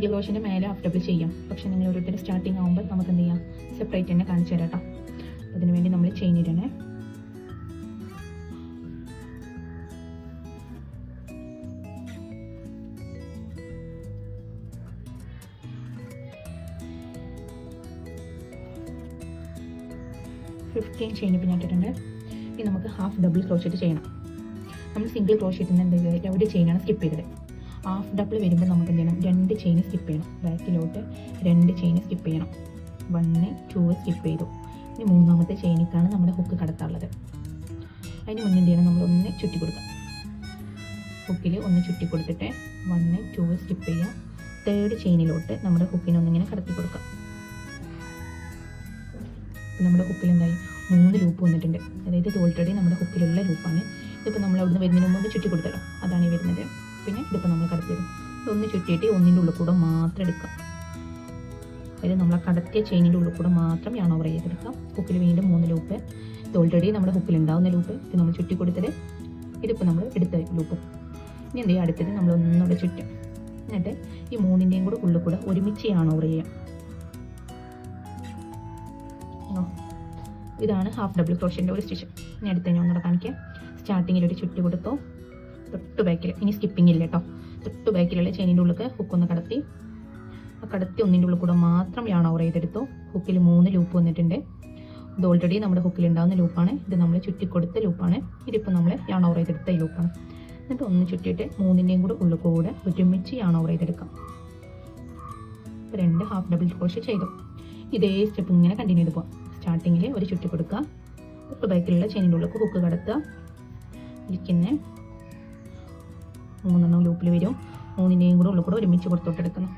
Single ക്രോഷൻ്റെ മേലെ half double ചെയ്യാം. പക്ഷേ നിങ്ങൾ ഓരോരുത്തർ സ്റ്റാർട്ടിങ് ആകുമ്പോൾ നമുക്ക് എന്ത് ചെയ്യാം, സെപ്പറേറ്റ് തന്നെ കാണിച്ചു തരാം കേട്ടോ. അതിന് വേണ്ടി നമ്മൾ ചെയിൻ ഇടണേ. ചെയിൻ ഇപ്പം ഞാൻ ഇട്ടിട്ടുണ്ട്. ഇനി നമുക്ക് ഹാഫ് ഡബിൾ ക്രോഷറ്റ് ചെയ്യണം. നമ്മൾ സിംഗിൾ ക്രോഷറ്റിന് എന്ത് ചെയ്തത്, ഒരു ചെയിനാണ് സ്കിപ്പ് ചെയ്തത്. ഹാഫ് ഡബിൾ വരുമ്പോൾ നമുക്ക് എന്ത് ചെയ്യണം, 2 ചെയിൻ സ്കിപ്പ് ചെയ്യണം. ബാക്കിലോട്ട് 2 ചെയിൻ സ്കിപ്പ് ചെയ്യണം. 1 2 സ്കിപ്പ് ചെയ്തു. ഇനി മൂന്നാമത്തെ ചെയിനിക്കാണ് നമ്മുടെ ഹുക്ക് കടത്താനുള്ളത്. അതിന് മുന്നേ എന്ത് ചെയ്യണം, നമ്മൾ ഒന്ന് ചുറ്റി കൊടുക്കാം. ഹുക്കിൽ ഒന്ന് ചുറ്റി കൊടുത്തിട്ട് 1 2 സ്കിപ്പ് ചെയ്യുക. 3rd ചെയിനിലോട്ട് നമ്മുടെ ഹുക്കിനെ ഒന്നിങ്ങനെ കടത്തി കൊടുക്കാം. നമ്മുടെ ഹുക്കിൽ എന്തായി, 3 ലൂപ്പ് വന്നിട്ടുണ്ട്. അതായത് ഇത് ഓൾറെഡി നമ്മുടെ ഹുക്കിലുള്ള ലൂപ്പാണ്. ഇതിപ്പോൾ നമ്മൾ അവിടുന്ന് വരുന്നതിന് മുമ്പ് ചുറ്റി കൊടുത്തല്ലോ, അതാണ് ഈ വരുന്നത്. പിന്നെ ഇതിപ്പോൾ നമ്മൾ കടത്തിയിടും. ഇതൊന്ന് ചുറ്റിയിട്ട് ഒന്നിൻ്റെ ഉള്ളിൽ കൂടെ മാത്രം എടുക്കാം. അതായത് നമ്മൾ കടത്തിയ ചെയിനിൻ്റെ ഉള്ളിൽ കൂടെ മാത്രം യാൺ ഓവർ ചെയ്തെടുക്കാം. ഹുക്കിൽ വീണ്ടും 3 ലൂപ്പ്. ഇത് ഓൾറെഡി നമ്മുടെ ഹുക്കിൽ ഉണ്ടാകുന്ന ലൂപ്പ്. ഇത് നമ്മൾ ചുറ്റി കൊടുത്തത്. ഇതിപ്പോൾ നമ്മൾ എടുത്ത ലൂപ്പും. ഇനി എന്ത് ചെയ്യുക, അടുത്തത് നമ്മൾ ഒന്നുകൂടെ ചുറ്റും. എന്നിട്ട് ഈ 3ൻ്റെയും കൂടെ ഉള്ളിൽ കൂടെ ഒരുമിച്ച് യാൺ ഓവർ ചെയ്യാം. ഇതാണ് ഹാഫ് ഡബിൾ ക്രോഷൻ്റെ ഒരു സ്റ്റിച്ച്. ഇനി അടുത്ത ഞാൻ ഒന്നുകൂടെ കാണിക്കാം. സ്റ്റാർട്ടിങ്ങിൽ ഒരു ചുറ്റി കൊടുത്തോ, തൊട്ട് ബാക്കിൽ, ഇനി സ്കിപ്പിംഗ് ഇല്ല കേട്ടോ, തൊട്ട് ബാക്കിലുള്ള ചെയിനിൻ്റെ ഉള്ളിൽ ഹുക്കൊന്ന് കടത്തി, ആ കടത്തി ഒന്നിൻ്റെ ഉള്ളിൽ കൂടെ മാത്രം യാൺ ഓവർ ചെയ്തെടുത്തു. ഹുക്കിൽ 3 ലൂപ്പ് വന്നിട്ടുണ്ട്. ഇത് ഓൾറെഡി നമ്മുടെ ഹുക്കിൽ ഉണ്ടാകുന്ന ലൂപ്പാണ്. ഇത് നമ്മൾ ചുറ്റിക്കൊടുത്ത ലൂപ്പാണ്. ഇതിപ്പോൾ നമ്മൾ യാൺ ഓവർ ചെയ്തെടുത്ത ഈ ലൂപ്പാണ്. എന്നിട്ട് ഒന്ന് ചുറ്റിയിട്ട് 3ൻ്റെയും കൂടെ ഉള്ളിൽ കൂടെ ഒരുമിച്ച് യാൺ ഓവർ ചെയ്തെടുക്കാം. 2 ഹാഫ് ഡബിൾ ക്രോഷ് ചെയ്തു. ഇതേ സ്റ്റെപ്പ് ഇങ്ങനെ കണ്ടിന്യൂ ചെയ്ത് പോകാം. സ്റ്റാർട്ടിങ്ങിൽ ഒരു ചുറ്റി കൊടുക്കുക, തൊട്ട് ബാക്കിലുള്ള ചെയിനിൻ്റെ ഉള്ളിൽ ഹുക്ക് കടത്തുക. ഇരിക്കുന്ന 3 ലൂപ്പിൽ വരും. 3ൻ്റെയും കൂടെ ഉള്ളിൽ കൂടെ ഒരുമിച്ച് പുറത്തോട്ടെടുക്കുന്നു.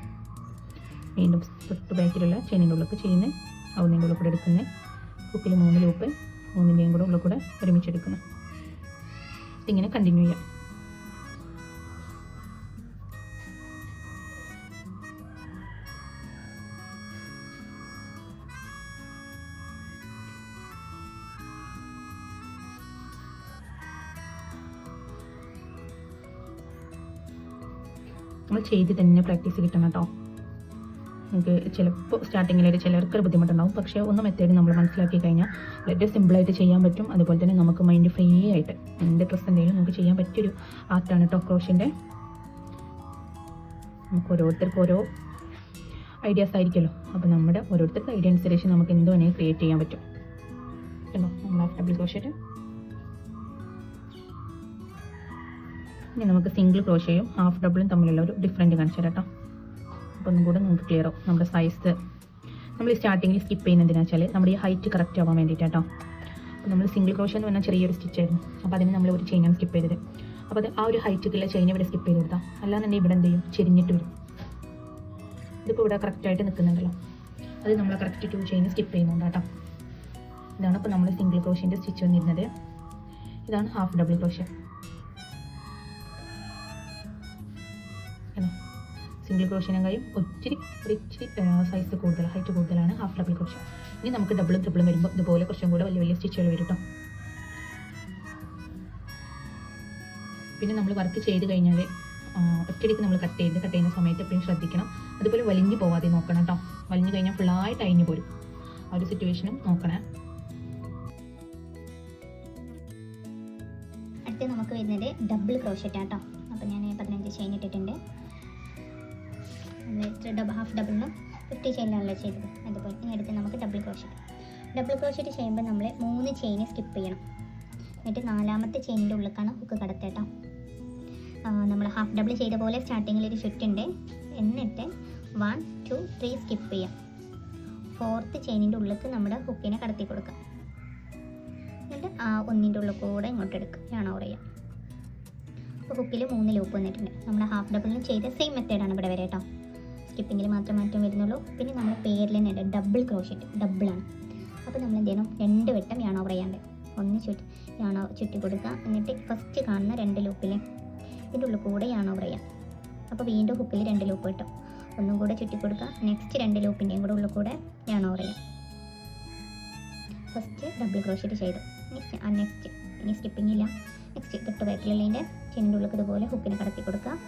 വീണ്ടും തൊട്ട് ബാക്കിലുള്ള ചെയിനിൻ്റെ ഉള്ളിൽ ചെയ്യുന്ന ഒന്നിൻ്റെ ഉള്ളിൽ കൂടെ എടുക്കുന്നത്. ഹുക്കിൽ 3 ലൂപ്പ്, 3ൻ്റെയും കൂടെ ഉള്ളിൽ കൂടെ ഒരുമിച്ചെടുക്കുന്നു. ഇതിങ്ങനെ കണ്ടിന്യൂ ചെയ്യാം. നമ്മൾ ചെയ്ത് തന്നെ പ്രാക്ടീസ് കിട്ടണം കേട്ടോ. നമുക്ക് ചിലപ്പോൾ സ്റ്റാർട്ടിങ്ങിൽ ചിലർക്കൊരു ബുദ്ധിമുട്ടുണ്ടാവും. പക്ഷേ ഒന്ന് മെത്തേഡ് നമ്മൾ മനസ്സിലാക്കി കഴിഞ്ഞാൽ വളരെ സിമ്പിളായിട്ട് ചെയ്യാൻ പറ്റും. അതുപോലെ തന്നെ നമുക്ക് മൈൻഡ് ഫ്രീ ആയിട്ട് എന്ത് ഡ്രസ്സ് എന്തെങ്കിലും നമുക്ക് ചെയ്യാൻ പറ്റിയൊരു ആർട്ടാണ് കേട്ടോ ക്രോഷിൻ്റെ. നമുക്ക് ഓരോരുത്തർക്കും ഓരോ ഐഡിയാസ് ആയിരിക്കുമല്ലോ. അപ്പോൾ നമ്മുടെ ഓരോരുത്തർക്ക് ഐഡിയ അനുസരിച്ച് നമുക്ക് എന്ത് വേണമെങ്കിൽ ക്രിയേറ്റ് ചെയ്യാൻ പറ്റും കേട്ടോ. നമ്മൾ ഹാഫ് ഡബിൾ ക്രോഷറ്റ്. ഇനി നമുക്ക് സിംഗിൾ ക്രോഷയും ഹാഫ് ഡബിളും തമ്മിലുള്ള ഒരു ഡിഫറൻറ്റ് കാണിച്ചു തരാം കേട്ടോ. അപ്പോൾ ഒന്നും കൂടെ നമുക്ക് ക്ലിയർ ആവും. നമ്മുടെ സൈസ് നമ്മൾ സ്റ്റാർട്ടിങ്ങിൽ സ്കിപ്പ് ചെയ്യുന്നതിനാ വെച്ചാൽ നമ്മുടെ ഈ ഹൈറ്റ് കറക്റ്റ് ആവാൻ വേണ്ടിയിട്ട് കേട്ടോ. അപ്പോൾ നമ്മൾ സിംഗിൾ ക്രോഷ് എന്ന് പറഞ്ഞാൽ ചെറിയൊരു സ്റ്റിച്ചായിരുന്നു. അപ്പോൾ അതിന് നമ്മൾ ഒരു ചെയിനാണ് സ്കിപ്പ് ചെയ്തത്. അപ്പോൾ അത് ആ ഒരു ഹൈറ്റിലുള്ള ചെയിൻ ഇവിടെ സ്കിപ്പ് ചെയ്ത് കൊടുത്താൽ, അല്ലാന്നുണ്ടെങ്കിൽ ഇവിടെ എന്ത് ചെയ്യും, ചെരിഞ്ഞിട്ട് വരും. ഇതിപ്പോൾ ഇവിടെ കറക്റ്റായിട്ട് നിൽക്കുന്നുണ്ടല്ലോ, അത് നമ്മൾ കറക്റ്റ് 2 ചെയിൻ സ്കിപ്പ് ചെയ്യുന്നുണ്ട് കേട്ടോ. ഇതാണ് ഇപ്പോൾ നമ്മൾ സിംഗിൾ ക്രോഷിൻ്റെ സ്റ്റിച്ച് വന്നിരുന്നത്. ഇതാണ് ഹാഫ് ഡബിൾ ക്രോഷ്. സിംഗിൾ ക്രോഷിനെക്കാളും ഇച്ചിരി സൈസ് കൂടുതൽ, ഹൈറ്റ് കൂടുതലാണ് ഹാഫ് ഡബിൾ ക്രോഷ്. ഇനി നമുക്ക് ഡബിളും ട്രിപ്പിളും വരുമ്പോൾ ഇതുപോലെ കുറച്ചും കൂടെ വലിയ വലിയ സ്റ്റിച്ചുകൾ വരും കേട്ടോ. പിന്നെ നമ്മൾ വർക്ക് ചെയ്ത് കഴിഞ്ഞാൽ ഒറ്റയടിക്ക് നമ്മൾ കട്ട് ചെയ്യുന്ന സമയത്ത് എപ്പോഴും ശ്രദ്ധിക്കണം. അതുപോലെ വലിഞ്ഞു പോവാതെ നോക്കണം കേട്ടോ. വലിഞ്ഞു കഴിഞ്ഞാൽ ഫുള്ളായിട്ട് അഴിഞ്ഞു പോരും. ആ ഒരു സിറ്റുവേഷനും നോക്കണേ. അടുത്ത് നമുക്ക് വരുന്നത് ഡബിൾ ക്രോഷറ്റ് കേട്ടോ. അപ്പോൾ ഞാൻ 15 ചെയിൻ ഇട്ടിട്ടുണ്ട്. ഹാഫ് ഡബിളിനും 50 ചെയിനാണല്ലോ ചെയ്തത്. അതുപോലെ ഇനി അടുത്ത് നമുക്ക് ഡബിൾ ക്രോഷറ്റ് ചെയ്യുമ്പോൾ നമ്മൾ 3 ചെയിൻ സ്കിപ്പ് ചെയ്യണം. എന്നിട്ട് 4ാമത്തെ ചെയിനിൻ്റെ ഉള്ളിലേക്കാണ് ഹുക്ക് കടത്തേട്ടോ. നമ്മൾ ഹാഫ് ഡബിൾ ചെയ്ത പോലെ സ്റ്റാർട്ടിങ്ങിൽ ഒരു ചുറ്റുണ്ട്. എന്നിട്ട് 1 2 3 സ്കിപ്പ് ചെയ്യാം. 4th ചെയിനിൻ്റെ ഉള്ളിലേക്ക് നമ്മുടെ ഹുക്കിനെ കടത്തി കൊടുക്കാം. എന്നിട്ട് ആ ഒന്നിൻ്റെ ഉള്ളിൽ കൂടെ ഇങ്ങോട്ട് എടുക്കുക, യാൺ ഓവർ ചെയ്യാം. അപ്പോൾ ഹുക്കിൽ 3 ലൂപ്പ് വന്നിട്ടുണ്ട്. നമ്മുടെ ഹാഫ് ഡബിളിന് ചെയ്ത സെയിം മെത്തേഡാണ് ഇവിടെ വരെ കേട്ടോ. സ്കിപ്പിങ്ങിൽ മാത്രം മാറ്റം വരുന്നുള്ളൂ. പിന്നെ നമ്മുടെ പേരിൽ തന്നെ ഡബിൾ ക്രോഷറ്റ്, ഡബിളാണ്. അപ്പോൾ നമ്മൾ എന്ത് ചെയ്യണം, 2 വട്ടം യാൺ ഓവർ ചെയ്യാണ്ട് ഒന്ന് ചുറ്റി കൊടുക്കുക. എന്നിട്ട് ഫസ്റ്റ് കാണുന്ന 2 ലൂപ്പിൽ ഇതിൻ്റെ ഉള്ളിൽ കൂടെ യാൺ ഓവർ ചെയ്യാം. അപ്പോൾ വീണ്ടും ഹുക്കിൽ 2 ലൂപ്പ് കിട്ടും. ഒന്നും കൂടെ ചുറ്റി കൊടുക്കുക. നെക്സ്റ്റ് 2 ലൂപ്പിൻ്റെയും കൂടെ ഉള്ളിൽ കൂടെ യാൺ ഓവർ ചെയ്യാം. ഫസ്റ്റ് ഡബിൾ ക്രോഷറ്റ് ചെയ്തു. നെക്സ്റ്റ് ഇനി സ്കിപ്പിംഗ് ഇല്ല. നെക്സ്റ്റ് തൊട്ട് ബാക്കിലുള്ളതിൻ്റെ ചെയിനിൻ്റെ ഉള്ളിൽ ഇതുപോലെ ഹുക്കിനെ കടത്തി കൊടുക്കുക.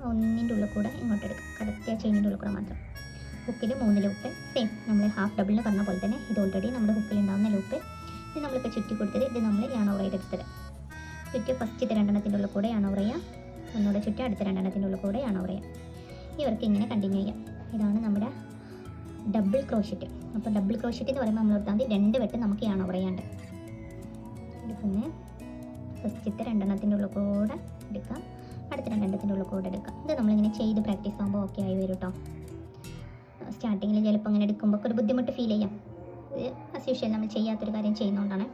ഒന്നിൻ്റെ ഉള്ളിൽ കൂടെ ഇങ്ങോട്ട് എടുക്കുക, കറക്റ്റ് ചെയിനിൻ്റെ ഉള്ളിൽ കൂടെ മാത്രം. ഹുക്കിൽ 3 ലൂപ്പ് സെയിം നമ്മൾ ഹാഫ് ഡബിളിന് പറഞ്ഞ പോലെ തന്നെ. ഇത് ഓൾറെഡി നമ്മുടെ ഹുക്കിൽ ഉണ്ടാകുന്ന ലൂപ്പ്. ഇത് നമ്മളിപ്പോൾ ചുറ്റി കൊടുത്തത്. ഇത് നമ്മൾ യാൺ ഓവർ ചെയ്തെടുത്തത്. ചുറ്റി ഫസ്റ്റ് 2 ഉള്ളിൽ കൂടെ യാൺ ഓവർ ചെയ്യാം, ഒന്നുകൂടെ ചുറ്റി അടുത്ത 2 ഉള്ളിൽ കൂടെ യാൺ ഓവർ ചെയ്യാം. ഇവർക്ക് ഇങ്ങനെ കണ്ടിന്യൂ ചെയ്യാം. ഇതാണ് നമ്മുടെ ഡബിൾ ക്രോഷറ്റ്. അപ്പോൾ ഡബിൾ ക്രോഷറ്റ് എന്ന് പറയുമ്പോൾ നമ്മൾ എടുത്താൽ 2 വെട്ട് നമുക്ക് യാൺ ഓവർ ചെയ്യാണ്ട്. പിന്നെ ഫസ്റ്റത്തെ 2 ഉള്ളിൽ കൂടെ എടുക്കാം, അടുത്ത 2 ഉള്ളിൽ കൂടെ എടുക്കാം. ഇത് നമ്മളിങ്ങനെ ചെയ്ത് പ്രാക്ടീസ് ആകുമ്പോൾ ഓക്കെ ആയി വരും കേട്ടോ. സ്റ്റാർട്ടിങ്ങിൽ ചിലപ്പോൾ അങ്ങനെ എടുക്കുമ്പോൾ ഒരു ബുദ്ധിമുട്ട് ഫീൽ ചെയ്യാം. ഇത് ആസ് യൂഷ്വൽ നമ്മൾ ചെയ്യാത്തൊരു കാര്യം ചെയ്യുന്നതുകൊണ്ടാണ്.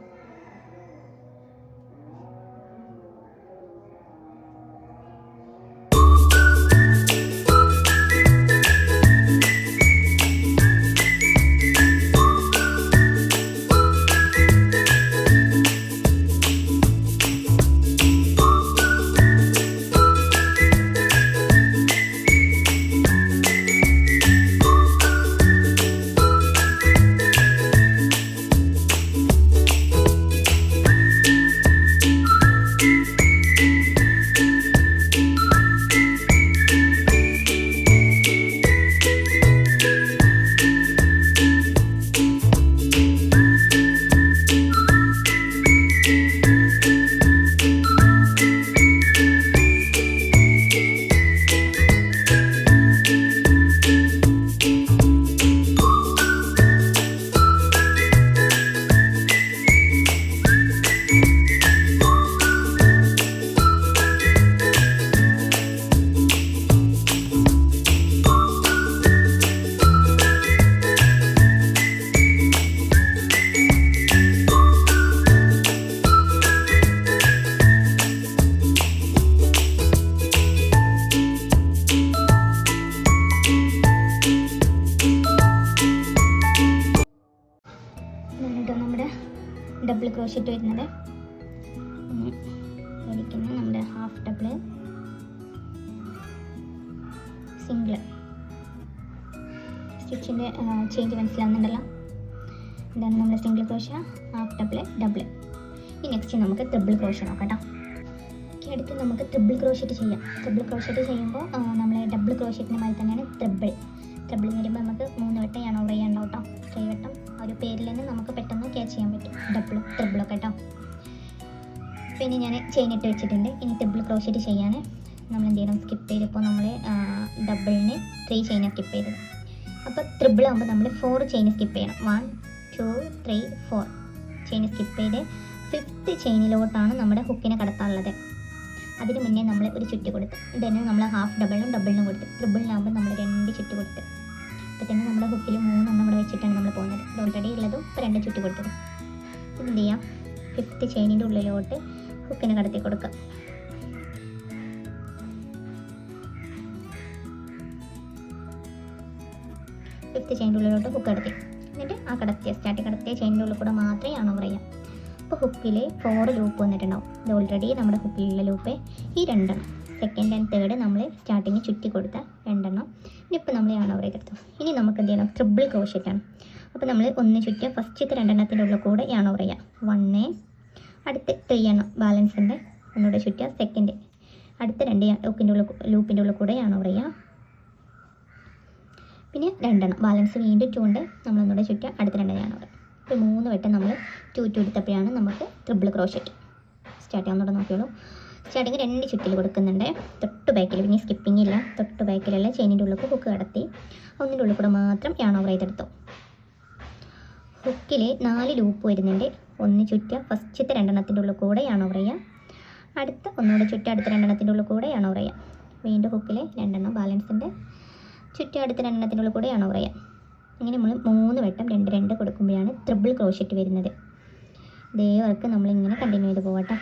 ഡബിൾ ക്രോഷറ്റ് വരുന്നത് മേടിക്കുന്ന നമ്മുടെ ഹാഫ് ഡബിൾ സിംഗിൾ സ്റ്റിച്ചിൻ്റെ ചേഞ്ച് മനസ്സിലാവുന്നുണ്ടല്ലോ. ഇതാണ് നമ്മുടെ single crochet, half double, double. ഈ നെക്സ്റ്റ് നമുക്ക് ട്രിപ്പിൾ ക്രോഷ നോക്കാം കേട്ടോ. അടുത്ത് നമുക്ക് ട്രിപ്പിൾ ക്രോഷറ്റ് ചെയ്യാം. ട്രിപ്പിൾ ക്രോഷറ്റ് ചെയ്യുമ്പോൾ നമ്മൾ ഡബിൾ ക്രോഷറ്റിന് മാതിരി തന്നെയാണ് ട്രിപ്പിൾ എന്ന് വരുമ്പോൾ നമുക്ക് 3 വട്ടം യാൺ ഓവർ ചെയ്യാനുണ്ടാവും കേട്ടോ. 3 വട്ടം ഒരു പേരിൽ തന്നെ നമുക്ക് പെട്ടെന്ന് ക്യാച്ച് ചെയ്യാൻ പറ്റും, ഡബിളും ട്രിപ്പിളൊക്കെ കേട്ടോ. പിന്നെ ഞാൻ ചെയിൻ ഇട്ട് വെച്ചിട്ടുണ്ട്. ഇനി ട്രിപ്പിൾ ക്രോഷറ്റ് ചെയ്യാൻ നമ്മൾ എന്ത് ചെയ്യണം, സ്കിപ്പ് ചെയ്തപ്പോൾ നമ്മൾ ഡബിളിന് 3 ചെയിനാണ് സ്കിപ്പ് ചെയ്തത്. അപ്പോൾ ട്രിപ്പിൾ ആകുമ്പോൾ നമ്മൾ 4 ചെയിൻ സ്കിപ്പ് ചെയ്യണം. 1 2 3 4 ചെയിൻ സ്കിപ്പ് ചെയ്ത് 5th ചെയിനിലോട്ടാണ് നമ്മുടെ ഹുക്കിനെ കടത്താനുള്ളത്. അതിന് മുന്നേ നമ്മൾ ഒരു ചുറ്റി കൊടുത്ത് തന്നെ നമ്മൾ ഹാഫ് ഡബിളിനും കൊടുത്ത്. ട്രിപ്പിളിനാകുമ്പോൾ നമ്മൾ 2 ചുറ്റി കൊടുത്ത്. അപ്പോൾ തന്നെ നമ്മുടെ ഹുക്കിൽ 3 ഇവിടെ വെച്ചിട്ടാണ് നമ്മൾ പോകുന്നത്. ഇത് ഓൾറെഡി ഉള്ളതും ഇപ്പോൾ 2 ചുറ്റി കൊടുത്തത്. എന്ത് ചെയ്യാം, 5th ചെയിനിൻ്റെ ഉള്ളിലോട്ട് ഹുക്കിനെ കടത്തി കൊടുക്കാം. ഫിഫ്ത്ത് ചെയിൻ്റെ ഉള്ളിലോട്ട് ഹുക്ക് കടത്തി, എന്നിട്ട് ആ സ്റ്റാർട്ടിങ് കടത്തിയ ചെയിനിൻ്റെ ഉള്ളിൽ കൂടെ മാത്രമേ യാൺ ഓവർ ചെയ്യാം. അപ്പോൾ ഹുക്കിൽ 4 ലൂപ്പ് വന്നിട്ടുണ്ടാവും. ഇത് ഓൾറെഡി നമ്മുടെ ഹുക്കിലുള്ള ലൂപ്പ് ഈ 2 സെക്കൻഡ് ആൻഡ് തേർഡ് നമ്മൾ സ്റ്റാർട്ടിങ് ചുറ്റി കൊടുത്ത 2 ഇനിയിപ്പോൾ നമ്മൾ യാൺ ഓവർ ചെയ്തെടുത്തു. ഇനി നമുക്ക് എന്ത് ചെയ്യണം, ട്രിപ്പിൾ ക്രോഷറ്റാണ്. അപ്പോൾ നമ്മൾ ഒന്ന് ചുറ്റിയ ഫസ്റ്റത്തെ 2 ഉള്ളിൽ കൂടെ യാൺ ഓവർ ചെയ്യാം. 1 അടുത്ത് 3 ബാലൻസ് ഉണ്ട്, ഒന്നുകൂടെ ചുറ്റിയ സെക്കൻഡ് അടുത്ത 2 ഹുക്കിൻ്റെ ലൂപ്പിൻ്റെ ഉള്ളിൽ കൂടെ യാൺ ഓവർ ചെയ്യാം. പിന്നെ 2 ബാലൻസ് വീണ്ടും 2 ഉണ്ട്, നമ്മളൊന്നുകൂടെ ചുറ്റിയ അടുത്ത 2 യാൺ ഓവർ. ഇപ്പോൾ 3 വട്ടം നമ്മൾ 2 എടുത്തപ്പോഴാണ് നമുക്ക് ട്രിപ്പിൾ ക്രോഷറ്റ് സ്റ്റാർട്ട് ചെയ്യാവുന്നതോടെ നോക്കിയോളൂ. സ്റ്റാർട്ടിങ് 2 ചുറ്റിൽ കൊടുക്കുന്നുണ്ട്. തൊട്ട് ബാക്കിൽ, പിന്നെ സ്കിപ്പിംഗ് ഇല്ല, തൊട്ട് ബാക്കിലുള്ള ചെയിനിൻ്റെ ഉള്ളിൽ ഹുക്ക് കടത്തി ഒന്നിൻ്റെ ഉള്ളിൽ കൂടെ മാത്രം യാൺ ഓവർ ചെയ്തെടുത്തു. ഹുക്കിൽ 4 ലൂപ്പ് വരുന്നുണ്ട്. ഒന്ന് ചുറ്റുക ഫസ്റ്റത്തെ 2 ഉള്ളിൽ കൂടെ യാൺ ഓവർ ചെയ്യാം. അടുത്ത ഒന്നുകൂടെ ചുറ്റുക അടുത്ത 2 ഉള്ളിൽ കൂടെ യാൺ ഓവർ ചെയ്യാം. വീണ്ടും ഹുക്കിൽ 2 ബാലൻസ് ഉണ്ട്, ചുറ്റുക അടുത്ത 2 ഉള്ളിൽ കൂടെ യാൺ ഓവർ ചെയ്യാം. ഇങ്ങനെ നമ്മൾ 3 വട്ടം 2 കൊടുക്കുമ്പോഴാണ് ട്രിപ്പിൾ ക്രോഷറ്റ് വരുന്നത്. ഇതേ വർക്ക് നമ്മളിങ്ങനെ കണ്ടിന്യൂ ചെയ്ത് പോകട്ടെ.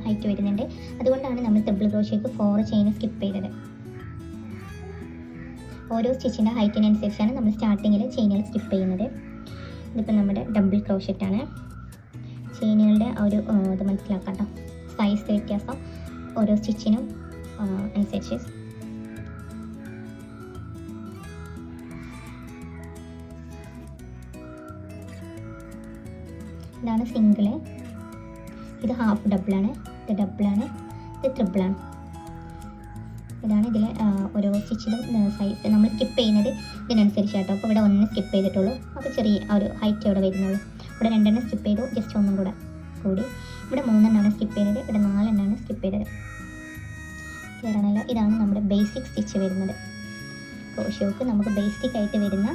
ഹൈറ്റ് വരുന്നുണ്ട്. അതുകൊണ്ടാണ് നമ്മൾ ട്രിപ്പിൾ ക്രോഷയ്ക്ക് 4 ചെയിൻ സ്കിപ്പ് ചെയ്തത്. ഓരോ സ്റ്റിച്ചിൻ്റെ ഹൈറ്റിനനുസരിച്ചാണ് നമ്മൾ സ്റ്റാർട്ടിങ്ങിൽ ചെയിനുകൾ സ്കിപ്പ് ചെയ്യുന്നത്. ഇതിപ്പോൾ നമ്മുടെ ഡബിൾ ക്രോഷറ്റാണ്. ചെയിനുകളുടെ ഒരു ഇത് മനസ്സിലാക്കാം കേട്ടോ, സൈസ് വ്യത്യാസം ഓരോ സ്റ്റിച്ചിനും അനുസരിച്ച്. ഇതാണ് സിംഗിള്, ഇത് ഹാഫ് ഡബിളാണ്, ഇത് ഡബിളാണ്, ഇത് ട്രിപ്പിളാണ്. ഇതാണ് ഇതിൽ ഓരോ സ്റ്റിച്ചിലും സൈസ് നമ്മൾ സ്കിപ്പ് ചെയ്യുന്നത് ഇതിനനുസരിച്ചാട്ടോ. അപ്പോൾ ഇവിടെ 1 സ്കിപ്പ് ചെയ്തിട്ടുള്ളൂ, അപ്പോൾ ചെറിയ ഒരു ഹൈറ്റ് ഇവിടെ വരുന്നുള്ളൂ. ഇവിടെ 2 സ്കിപ്പ് ചെയ്തു, ജസ്റ്റ് ഒന്നും കൂടി. ഇവിടെ 3 സ്കിപ്പ് ചെയ്തത്, ഇവിടെ 4 സ്കിപ്പ് ചെയ്തത്. ക്ലിയർ ആണല്ലോ. ഇതാണ് നമ്മുടെ ബേസിക് സ്റ്റിച്ച് വരുന്നത്. ക്രോഷ്യോക്ക് നമുക്ക് ബേസിക് ആയിട്ട് വരുന്ന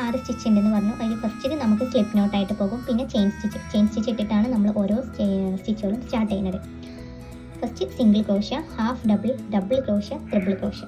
6 സ്റ്റിച്ച് ഉണ്ടെന്ന് പറഞ്ഞു. അതിൽ ഫസ്റ്റിൽ നമുക്ക് സ്ലിപ്പ് നോട്ടായിട്ട് പോകും, പിന്നെ ചെയിൻ സ്റ്റിച്ച് ഇട്ടിട്ടാണ് നമ്മൾ ഓരോ സ്റ്റിച്ചുകളും സ്റ്റാർട്ട് ചെയ്യുന്നത്. First single crochet, half double, double crochet, triple crochet.